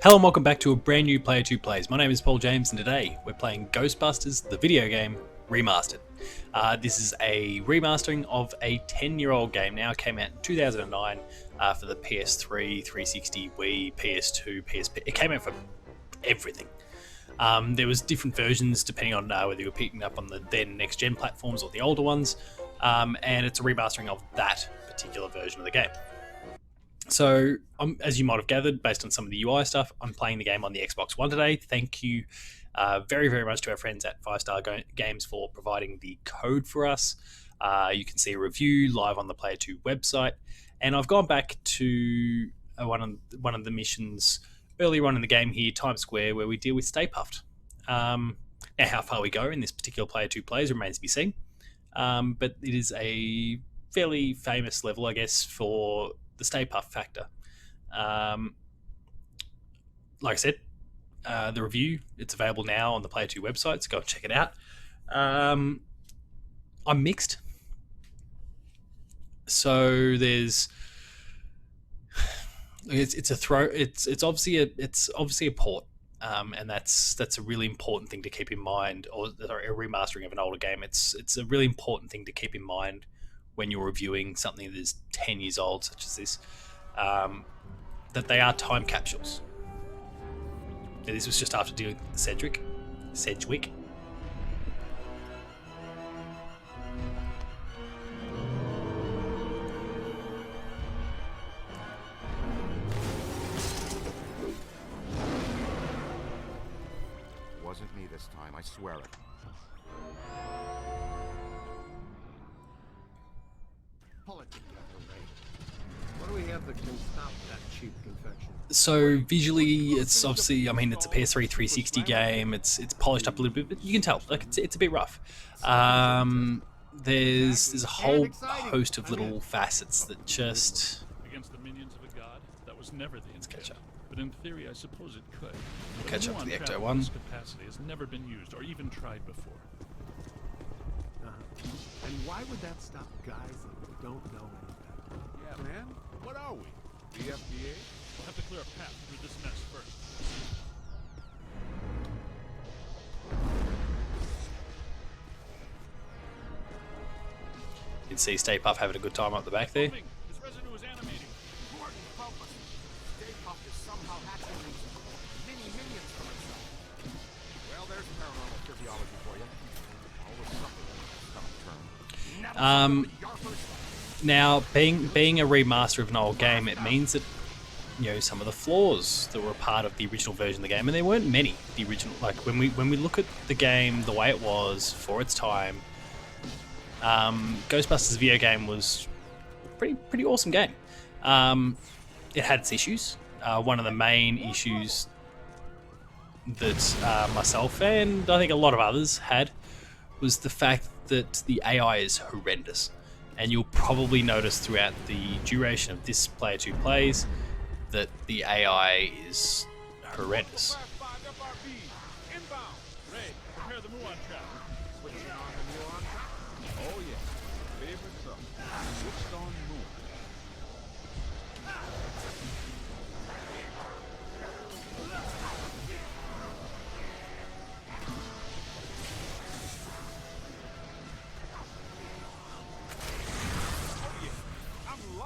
Hello and welcome back to a brand new Player 2 Plays. My name is Paul James and today we're playing Ghostbusters, the video game, Remastered. This is a remastering of a 10-year-old game now. It came out in 2009 for the PS3, 360, Wii, PS2, PSP. It came out for everything. There was different versions depending on whether you were picking up on the then next-gen platforms or the older ones. And it's a remastering of that particular version of the game. So, as you might have gathered, based on some of the UI stuff, I'm playing the game on the Xbox One today. Thank you very, very much to our friends at 5-Star Games for providing the code for us. You can see a review live on the Player 2 website. And I've gone back to one of the missions earlier on in the game here, Times Square, where we deal with Stay Puft. Now, how far we go in this particular Player 2 Plays remains to be seen. But it is a fairly famous level, I guess, for the Stay Puft factor. Like I said, the review, it's available now on the Player 2 website, so go and check it out. I'm mixed. So there's it's obviously a port. And that's a really important thing to keep in mind, or sorry, a remastering of an older game. It's a really important thing to keep in mind when you're reviewing something that is 10 years old, such as this, that they are time capsules. Now, this was just after dealing with Sedgwick. Wasn't me this time, I swear it. Pull it together, Ray. What do we have that can stop that cheap confection? So visually, it's obviously, I mean, it's a PS3 360 game. It's polished up a little bit, but you can tell, like, it's a bit rough. There's a whole host of little facets that just against the minions of a god. That was never the intent. catch up. But in theory, I suppose it could. Catch up to the Ecto This One. capacity has never been used or even tried before. And why would that stop guys that don't know any better? Yeah, man. What are we? The FDA? We'll have to clear a path through this mess first. You can see Stay Puft having a good time up the back there. This residue is animating. Gordon, focus. Stay Puft is somehow hatching these mini minions from itself. Well, there's paranormal physiology for you. Always something in that stomach turn. Now, being a remaster of an old game, it means that, you know, some of the flaws that were a part of the original version of the game, and there weren't many. The original, like when we look at the game the way it was for its time, Ghostbusters video game was a pretty awesome game. It had its issues. One of the main issues that myself and I think a lot of others had was the fact that the AI is horrendous. And you'll probably notice throughout the duration of this Player 2 Plays that the AI is horrendous. Inbound. Ray, prepare the muon trap. Switching on the muon trap? Oh, yeah. Favorite song. Switched on muon.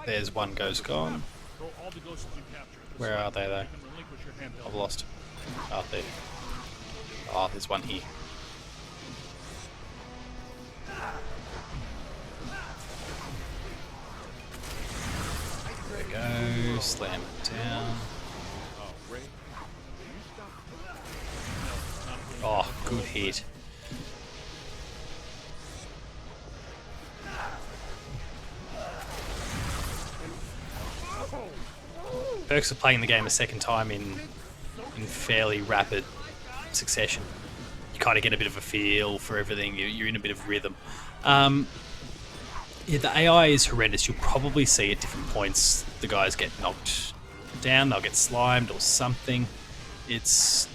There's one ghost gone. Throw all the ghosts you capture. Where are they though? You can relinquish your handheld. I've lost. Oh, there. Oh, there's one here. There we go. Slam it down. Oh, good hit. Perks of playing the game a second time in fairly rapid succession. You kind of get a bit of a feel for everything. You're in a bit of rhythm. Yeah, the AI is horrendous. You'll probably see at different points the guys get knocked down, they'll get slimed or something. It's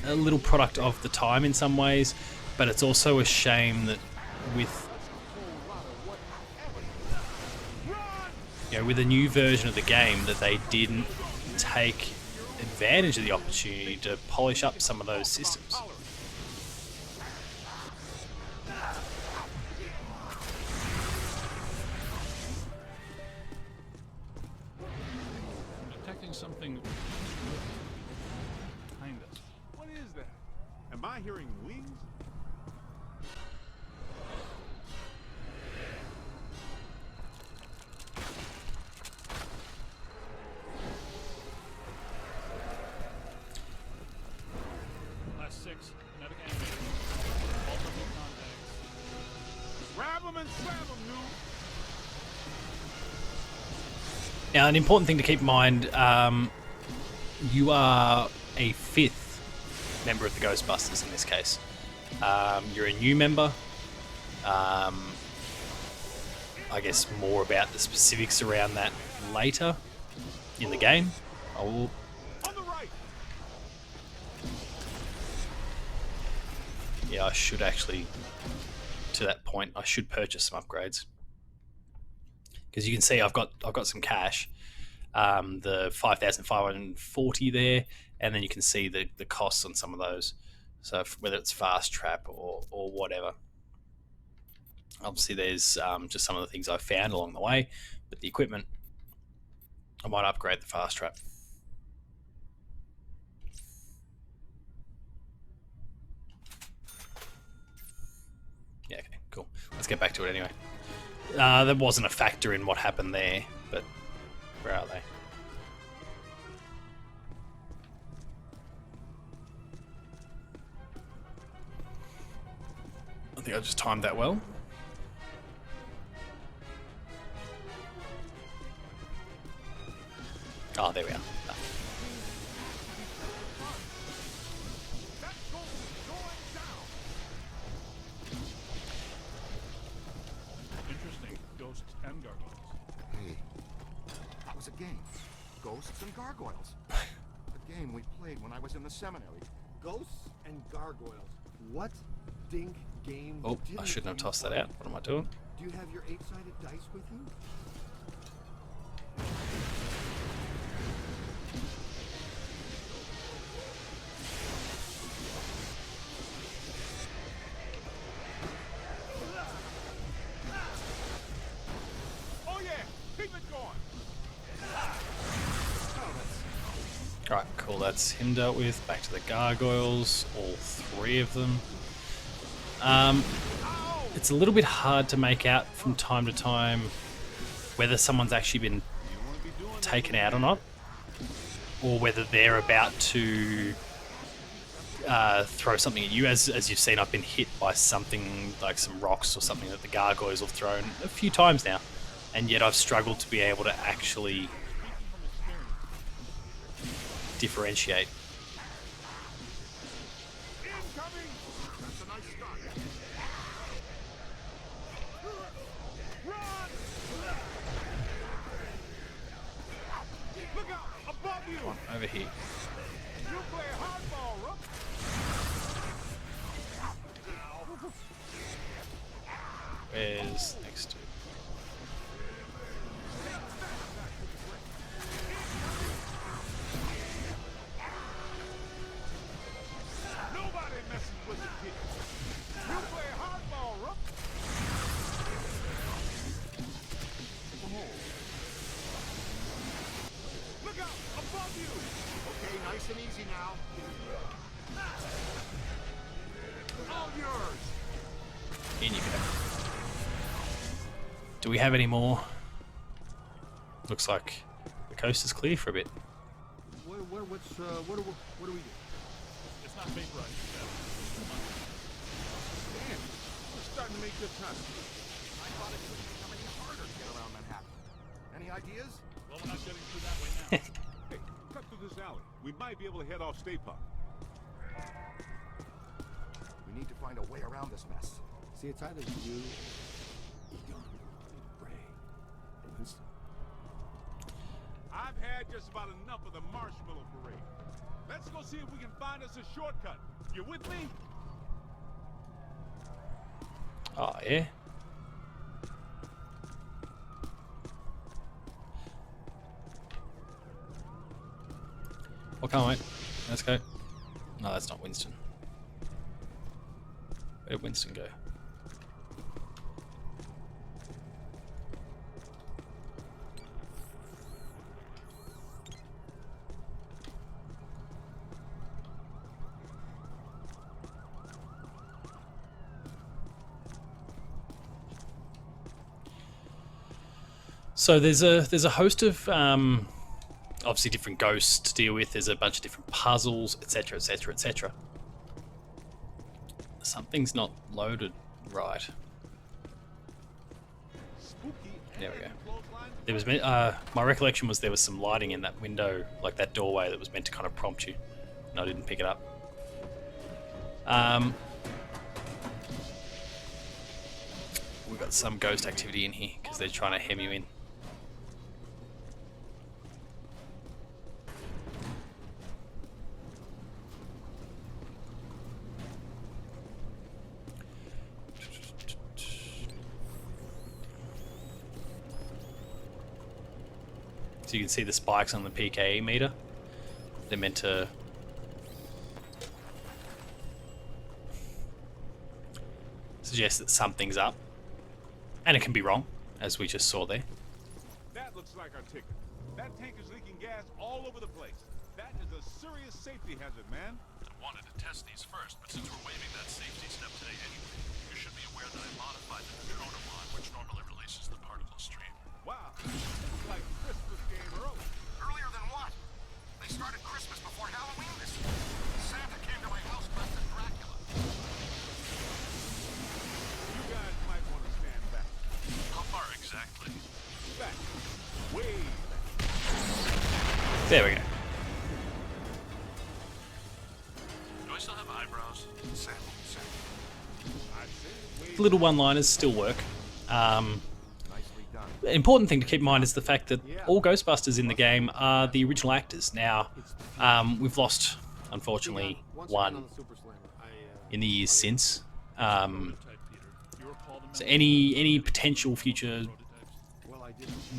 a little product of the time in some ways, but it's also a shame that with you know, with a new version of the game, that they didn't take advantage of the opportunity to polish up some of those systems. Detecting something behind us. What is that? Am I hearing wings? Last 6, kinetic animators. Multiple contacts. Grab them and slam them, noob! Now, an important thing to keep in mind, you are a 5th member of the Ghostbusters in this case. You're a new member. I guess more about the specifics around that later in the game. I will. On the right! Yeah, I should actually, to that point, I should purchase some upgrades. Because you can see I've got some cash, the 5,540 there, and then you can see the costs on some of those. So whether it's fast trap or whatever. Obviously, there's just some of the things I found along the way, but the equipment, I might upgrade the fast trap. Yeah, okay, cool. Let's get back to it anyway. There wasn't a factor in what happened there, but where are they? I think I just timed that well. Oh, there we are. No. That ghost is going down! Interesting. Ghosts and gargoyles. Hey, that was a game. Ghosts and gargoyles. A game we played when I was in the seminary. Ghosts and gargoyles. What dink game? Oh, I didn't shouldn't have you tossed that play? out. What am I doing? Do you have your 8-sided dice with you? Oh yeah! Keep it going! Alright, cool. That's him dealt with. Back to the gargoyles. All 3 of them. It's a little bit hard to make out from time to time whether someone's actually been taken out or not, or whether they're about to throw something at you. As you've seen, I've been hit by something like some rocks or something that the gargoyles have thrown a few times now, and yet I've struggled to be able to actually differentiate. Incoming! That's a nice start. Run! Look out! Above you! Over here. You play hardball, Rook! Where's next to? Nobody messes with the kid. You play hardball, Rook! Look out! Above you! Okay, nice and easy now. All yours! In you go. Do we have any more? Looks like the coast is clear for a bit. What do we do? It's not vaporized. Damn, we're starting to make good time. I thought it couldn't become any harder to get around Manhattan. Any ideas? Well, we're not getting through that way now. Hey, cut through this alley. We might be able to head off State Park. We need to find a way around this mess. See, it's either you, Egon, Ray, or Winston. I've had just about enough of the marshmallow parade. Let's go see if we can find us a shortcut. You with me? Oh, yeah. can't wait. Let's go. No, that's not Winston. Where did Winston go? So there's a host of obviously different ghosts to deal with. There's a bunch of different puzzles, etc., etc., etc. Something's not loaded right. There we go. There was my recollection was there was some lighting in that window, like that doorway, that was meant to kind of prompt you, and I didn't pick it up. We've got some ghost activity in here because they're trying to hem you in. So you can see the spikes on the PKE meter. They're meant to suggest that something's up. And it can be wrong, as we just saw there. That looks like our ticket. That tank is leaking gas all over the place. That is a serious safety hazard, man. I wanted to test these first, but since we're waiving that safety step today anyway, you should be aware that I modified the neutrona mod, which normally releases the particle stream. Wow. It's like Christmas game early. Earlier than what? They started Christmas before Halloween this year. Santa came to my house dressed as Dracula. You guys might want to stand back. How far exactly? Back. Way back. There we go. Do I still have eyebrows? Sample. I said way The little one-liners still work. Nicely done. The important thing to keep in mind is the fact that all Ghostbusters in the game are the original actors. Now, we've lost, unfortunately, one in the years since. So any potential future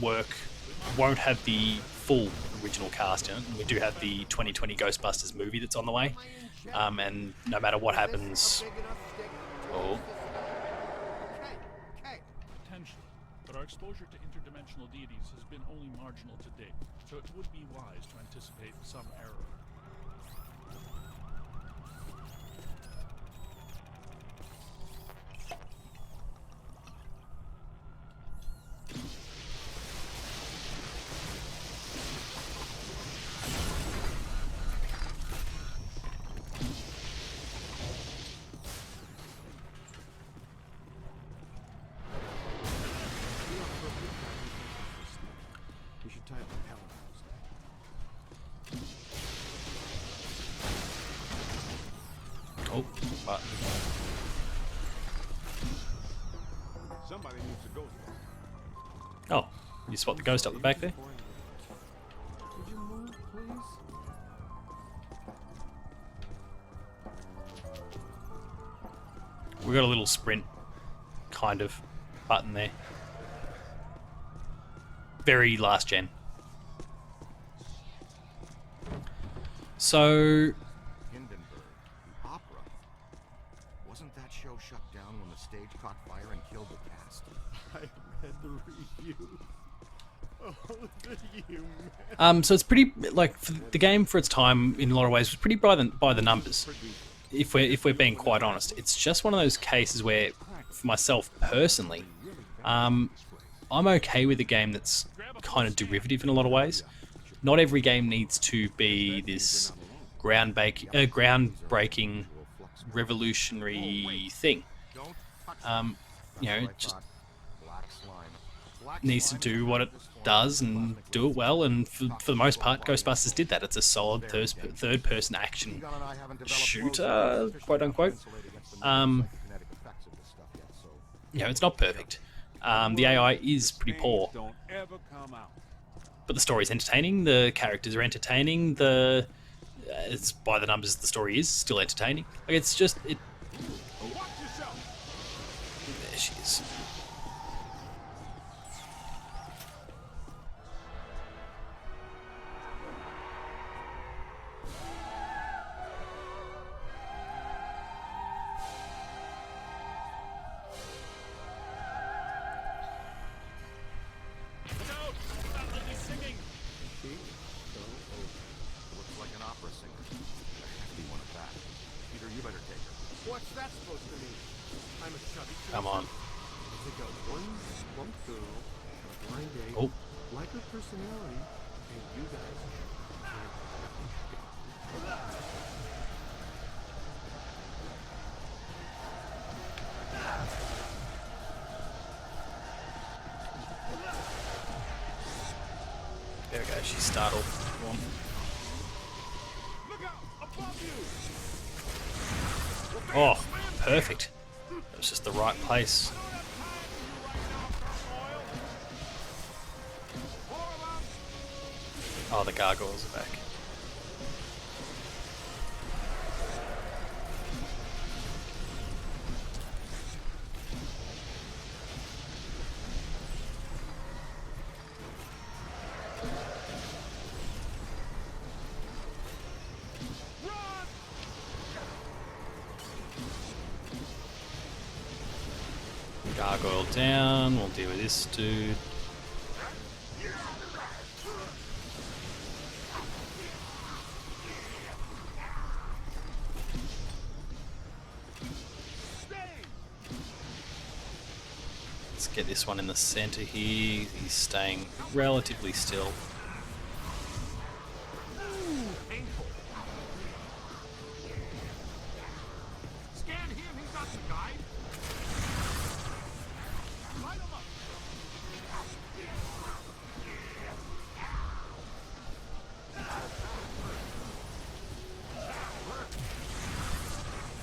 work won't have the full original cast in it. And we do have the 2020 Ghostbusters movie that's on the way. And no matter what happens... Oh, Potential, but our exposure to interdimensional deities has been only marginal to date, so it would be wise to anticipate some error. We should tie up the power lines. oh, but somebody needs to go. oh, you spot the ghost up the back there? Would you move, please? We got a little sprint kind of button there. Very last gen. So Hindenburg, the opera. Wasn't that show shut down when the stage caught fire and killed the cast? I read the review. Oh, the humor. so it's pretty, like, for the game for its time in a lot of ways was pretty by the numbers. If we're being quite honest, it's just one of those cases where, for myself personally, I'm okay with a game that's kind of derivative in a lot of ways. Not every game needs to be this groundbreaking, revolutionary thing. You know, it just needs to do what it does and do it well. And for the most part, Ghostbusters did that. It's a solid third-person action shooter, quote unquote. You know, it's not perfect. The AI is pretty poor, Don't ever come out. but the story's entertaining. The characters are entertaining. It's by the numbers, the story is still entertaining. Like, it's just it. Watch yourself. There she is. supposed to mean? I'm a chubby Come on. They got one plump girl, a blind date, Oh. like her personality, and you guys There we go, she's startled. Come on. Look out! Above you! Oh, perfect. That was just the right place. Oh, the gargoyles are back. Gargoyle down, we'll deal with this dude. Let's get this one in the center here. He's staying relatively still. Painful. Scan him, he's not the guy. Light him up.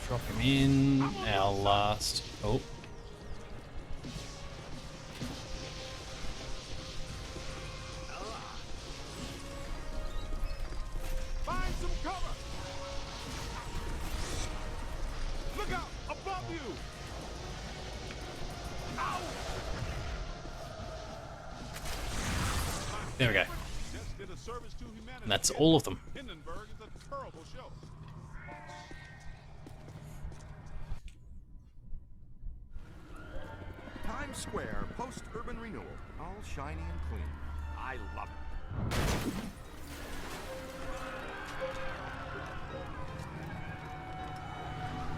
Drop him in. Our last. Oh. Find some cover! Look out! Above you! There we go. Just did a service to humanity. And that's all of them. Hindenburg is a terrible show. Times Square, post-urban renewal. All shiny and clean. I love it.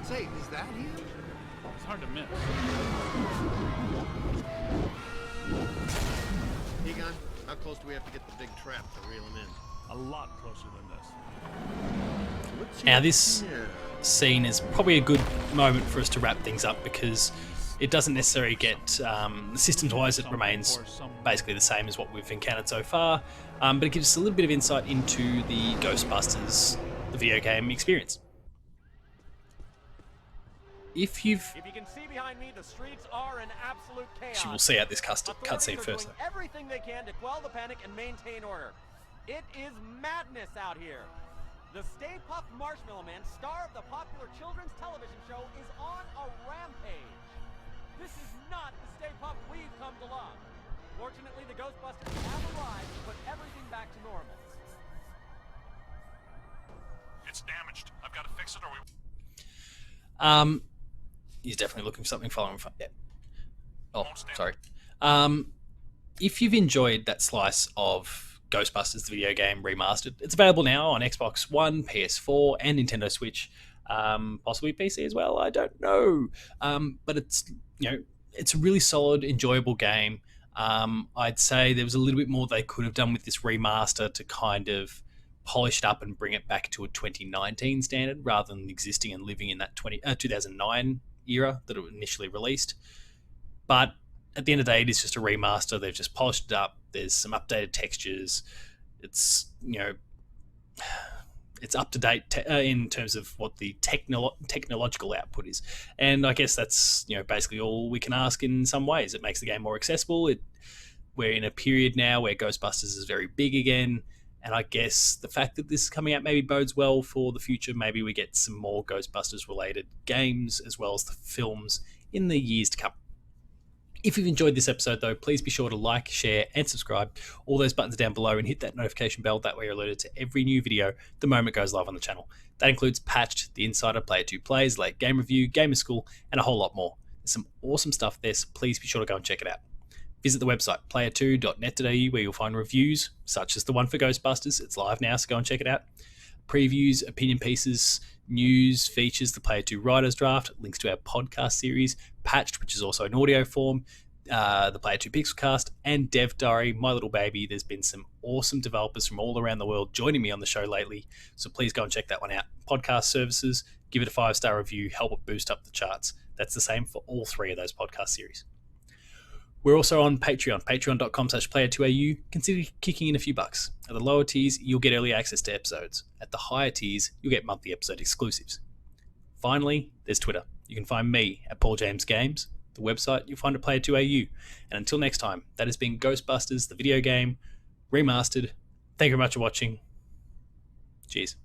Say, is that him? It's hard to miss. Egon, how close do we have to get the big trap to reel him in? A lot closer than this. Now this scene is probably a good moment for us to wrap things up because it doesn't necessarily get systems-wise. It remains basically the same as what we've encountered so far, but it gives us a little bit of insight into the Ghostbusters, the video game experience. If you can see behind me, the streets are an absolute chaos. will see out this cutscene Authorities are first. doing everything they can to quell the panic and maintain order. It is madness out here. The Stay Puft Marshmallow Man, star of the popular children's television show, is on a rampage. This is not the Stay Puft we've come to love. Fortunately, the Ghostbusters have arrived to put everything back to normal. It's damaged. I've got to fix it or we... He's definitely looking for something following from. Yeah. Oh, Won't stand. sorry. If you've enjoyed that slice of Ghostbusters, the video game remastered, it's available now on Xbox One, PS4, and Nintendo Switch. Possibly PC as well. I don't know. But it's it's a really solid, enjoyable game. I'd say there was a little bit more they could have done with this remaster to kind of polish it up and bring it back to a 2019 standard rather than existing and living in that 2009 era that it initially released. But at the end of the day, it is just a remaster. They've just polished it up. There's some updated textures. It's it's up to date in terms of what the technological output is, and I guess that's basically all we can ask. In some ways, it makes the game more accessible. We're in a period now where Ghostbusters is very big again. And I guess the fact that this is coming out maybe bodes well for the future. Maybe we get some more Ghostbusters-related games as well as the films in the years to come. If you've enjoyed this episode, though, please be sure to like, share, and subscribe. All those buttons are down below, and hit that notification bell. That way you're alerted to every new video the moment it goes live on the channel. That includes Patched, The Insider, Player 2 Plays, Late Game Review, Gamer School, and a whole lot more. There's some awesome stuff there, so please be sure to go and check it out. Visit the website, player2.net.au, where you'll find reviews, such as the one for Ghostbusters. It's live now, so go and check it out. Previews, opinion pieces, news, features, the Player 2 Writers Draft, links to our podcast series, Patched, which is also an audio form, the Player 2 Pixelcast, and Dev Diary, my little baby. There's been some awesome developers from all around the world joining me on the show lately, so please go and check that one out. Podcast services, give it a 5-star review, help it boost up the charts. That's the same for all 3 of those podcast series. We're also on Patreon, patreon.com/player2au. Consider kicking in a few bucks. At the lower tiers, you'll get early access to episodes. At the higher tiers, you'll get monthly episode exclusives. Finally, there's Twitter. You can find me at Paul James Games. The website, you'll find at player2au. And until next time, that has been Ghostbusters, the video game, remastered. Thank you very much for watching. Cheers.